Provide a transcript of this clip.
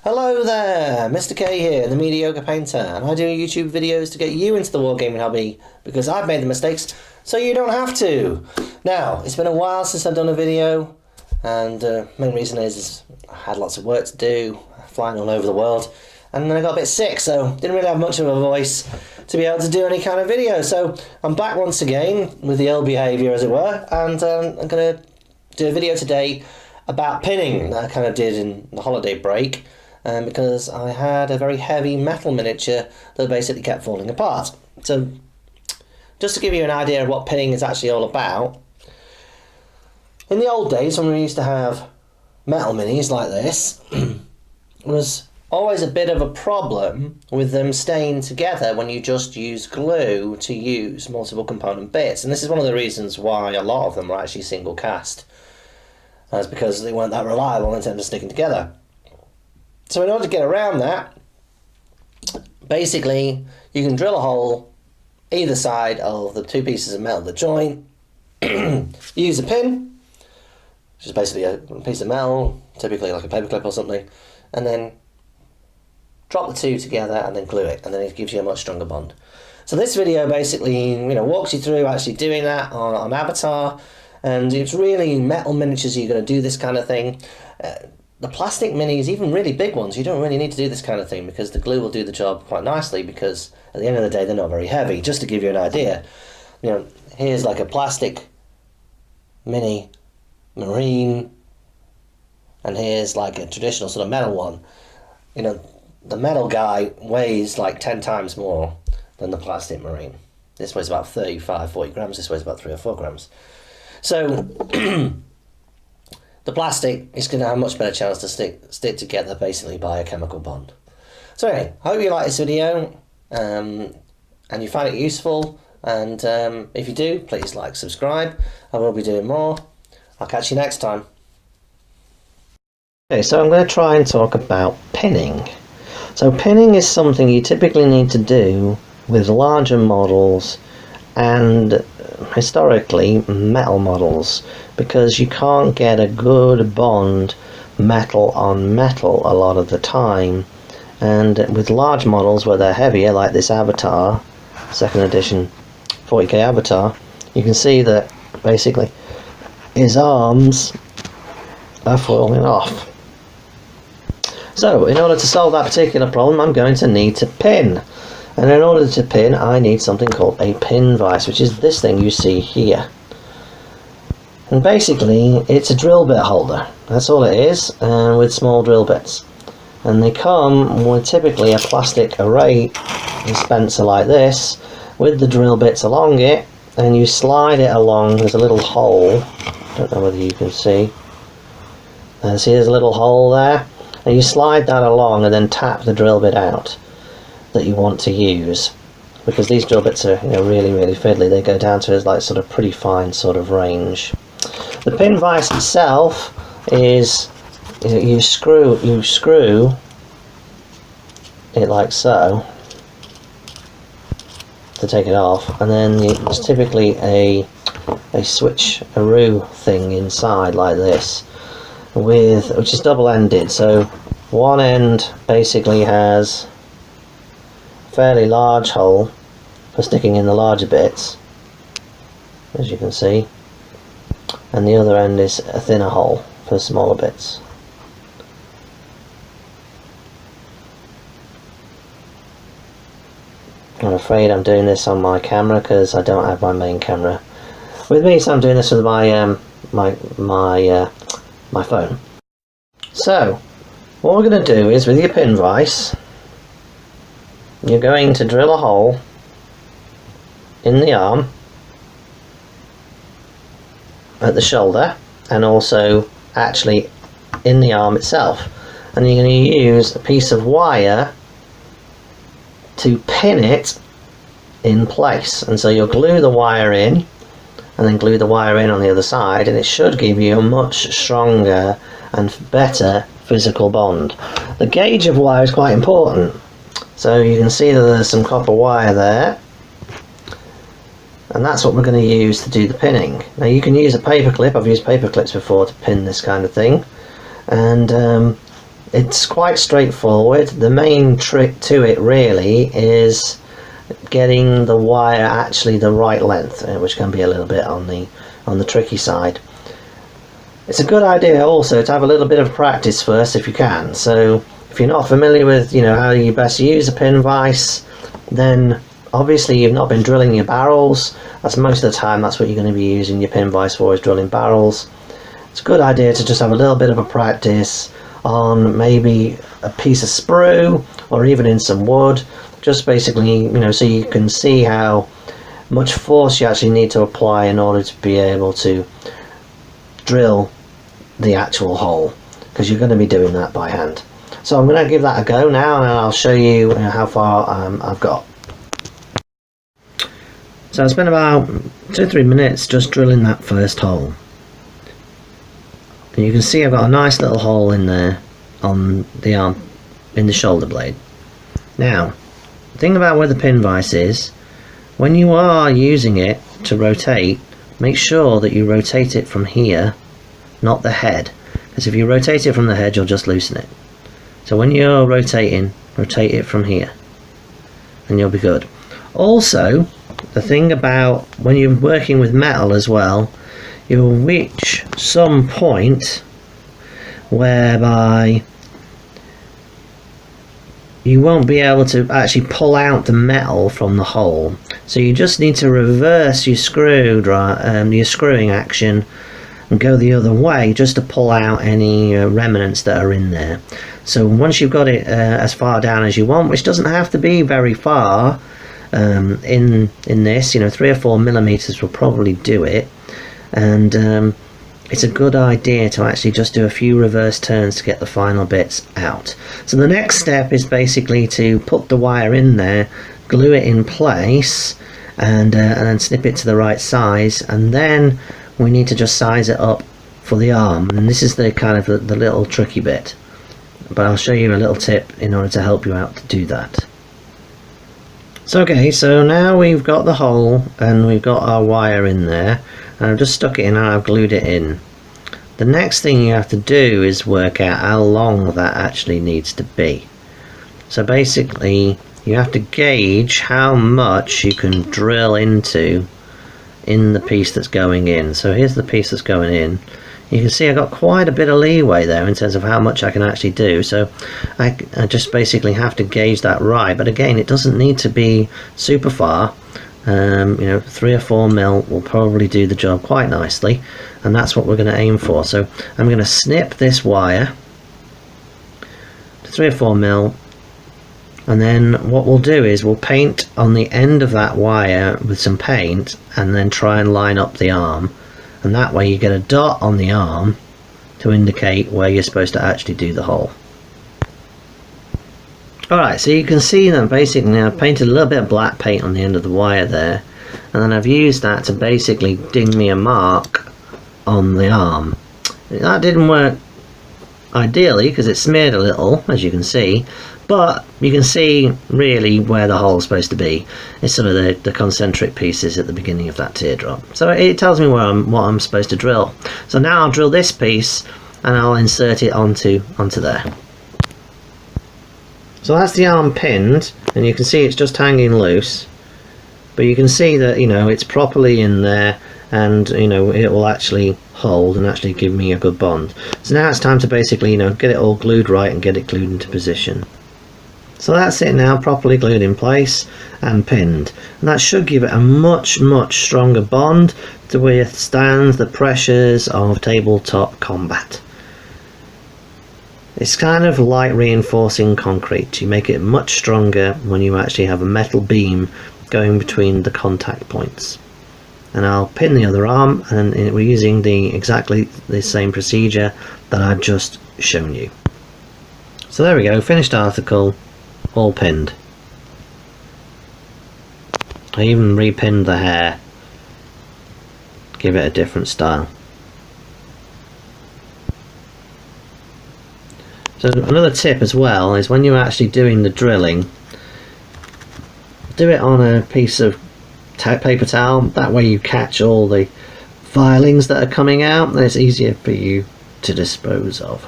Hello there, Mr. K here, the Mediocre Painter, and I do YouTube videos to get you into the wargaming hobby because I've made the mistakes so you don't have to. Now, it's been a while since I've done a video, and the main reason is I had lots of work to do, flying all over the world, and then I got a bit sick, so didn't really have much of a voice to be able to do any kind of video. So I'm back once again with the old behaviour, as it were, and I'm going to do a video today about pinning that I kind of did in the holiday break. Because I had a very heavy metal miniature that basically kept falling apart. So, just to give you an idea of what pinning is actually all about, in the old days when we used to have metal minis like this, was always a bit of a problem with them staying together when you just use glue to use multiple component bits. And this is one of the reasons why a lot of them were actually single cast. That's because they weren't that reliable in terms of sticking together. So in order to get around that, basically you can drill a hole either side of the two pieces of metal that join, use a pin, which is basically a piece of metal, typically like a paperclip or something, and then drop the two together and then glue it, and then it gives you a much stronger bond. So this video basically walks you through actually doing that on Avatar, and it's really metal miniatures you're going to do this kind of thing. The plastic minis, even really big ones, you don't really need to do this kind of thing because the glue will do the job quite nicely, because at the end of the day they're not very heavy. Just to give you an idea, here's like a plastic mini marine, and here's like a traditional sort of metal one. The metal guy weighs like 10 times more than the plastic marine. This weighs about 40 grams, this weighs about 3 or 4 grams. So the plastic is going to have a much better chance to stick together basically by a chemical bond. So anyway, I hope you like this video and you find it useful, and if you do, please like, subscribe. I will be doing more. I'll catch you next time. Okay, so I'm going to try and talk about pinning. So pinning is something you typically need to do with larger models and historically metal models, because you can't get a good bond metal on metal a lot of the time. And with large models where they're heavier, like this Avatar, second edition 40k Avatar, you can see that basically his arms are falling off. So in order to solve that particular problem, I'm going to need to pin. And in order to pin, I need something called a pin vise, which is this thing you see here. And basically, it's a drill bit holder. That's all it is, with small drill bits. And they come with typically a plastic array dispenser like this, with the drill bits along it, and you slide it along. There's a little hole. Don't know whether you can see. See, there's a little hole there. And you slide that along and then tap the drill bit out that you want to use, because these drill bits are really fiddly. They go down to like sort of pretty fine sort of range. The pin vise itself is you screw it like so to take it off, and then there's typically a switcheroo thing inside like this, which is double-ended. So one end basically has fairly large hole for sticking in the larger bits, as you can see, and the other end is a thinner hole for smaller bits. I'm afraid I'm doing this on my camera because I don't have my main camera with me, so I'm doing this with my my phone. So what we're going to do is, with your pin vise, you're going to drill a hole in the arm at the shoulder, and also actually in the arm itself, and you're going to use a piece of wire to pin it in place. And so you'll glue the wire in and then glue the wire in on the other side, and it should give you a much stronger and better physical bond. The gauge of wire is quite important. So you can see that there's some copper wire there, and that's what we're going to use to do the pinning. Now you can use a paper clip. I've used paper clips before to pin this kind of thing, and it's quite straightforward. The main trick to it really is getting the wire actually the right length, which can be a little bit on the tricky side. It's a good idea also to have a little bit of practice first if you can. So if you're not familiar with how you best use a pin vise, then obviously you've not been drilling your barrels. That's most of the time that's what you're going to be using your pin vise for, is drilling barrels. It's a good idea to just have a little bit of a practice on maybe a piece of sprue or even in some wood, just basically so you can see how much force you actually need to apply in order to be able to drill the actual hole, because you're going to be doing that by hand. So I'm going to give that a go now, and I'll show you how far I've got. So I spent about 2-3 minutes just drilling that first hole, and you can see I've got a nice little hole in there on the arm, in the shoulder blade. Now the thing about where the pin vise is, when you are using it to rotate, make sure that you rotate it from here, not the head, because if you rotate it from the head you'll just loosen it. So when you're rotating, rotate it from here and you'll be good. Also, the thing about when you're working with metal as well, you'll reach some point whereby you won't be able to actually pull out the metal from the hole. So you just need to reverse your your screwing action and go the other way just to pull out any remnants that are in there. So once you've got it as far down as you want, which doesn't have to be very far, in this, 3 or 4 millimeters will probably do it, and it's a good idea to actually just do a few reverse turns to get the final bits out. So the next step is basically to put the wire in there, glue it in place, and then snip it to the right size, and then we need to just size it up for the arm. And this is the kind of the little tricky bit, but I'll show you a little tip in order to help you out to do that. So okay, so now we've got the hole and we've got our wire in there, and I've just stuck it in and I've glued it in. The next thing you have to do is work out how long that actually needs to be. So basically you have to gauge how much you can drill into in the piece that's going in. So here's the piece that's going in. You can see I've got quite a bit of leeway there in terms of how much I can actually do, so I just basically have to gauge that right. But again, it doesn't need to be super far. 3 or 4 mil will probably do the job quite nicely, and that's what we're going to aim for. So I'm going to snip this wire to 3 or 4 mil, and then what we'll do is we'll paint on the end of that wire with some paint and then try and line up the arm, and that way you get a dot on the arm to indicate where you're supposed to actually do the hole. Alright, so you can see that basically I've painted a little bit of black paint on the end of the wire there, and then I've used that to basically ding me a mark on the arm. That didn't work ideally because it smeared a little, as you can see, but you can see really where the hole's supposed to be. It's sort of the concentric pieces at the beginning of that teardrop. So it tells me what I'm supposed to drill. So now I'll drill this piece and I'll insert it onto there. So that's the arm pinned, and you can see it's just hanging loose, but you can see that it's properly in there, and it will actually hold and actually give me a good bond. So now it's time to basically get it all glued right and get it glued into position. So that's it now, properly glued in place and pinned, and that should give it a much stronger bond to withstand the pressures of tabletop combat. It's kind of like reinforcing concrete. You make it much stronger when you actually have a metal beam going between the contact points. And I'll pin the other arm, and we're using exactly the same procedure that I've just shown you. So there we go, finished article, all pinned. I even repinned the hair, give it a different style. So another tip as well is when you're actually doing the drilling, do it on a piece of paper towel. That way you catch all the filings that are coming out, and it's easier for you to dispose of.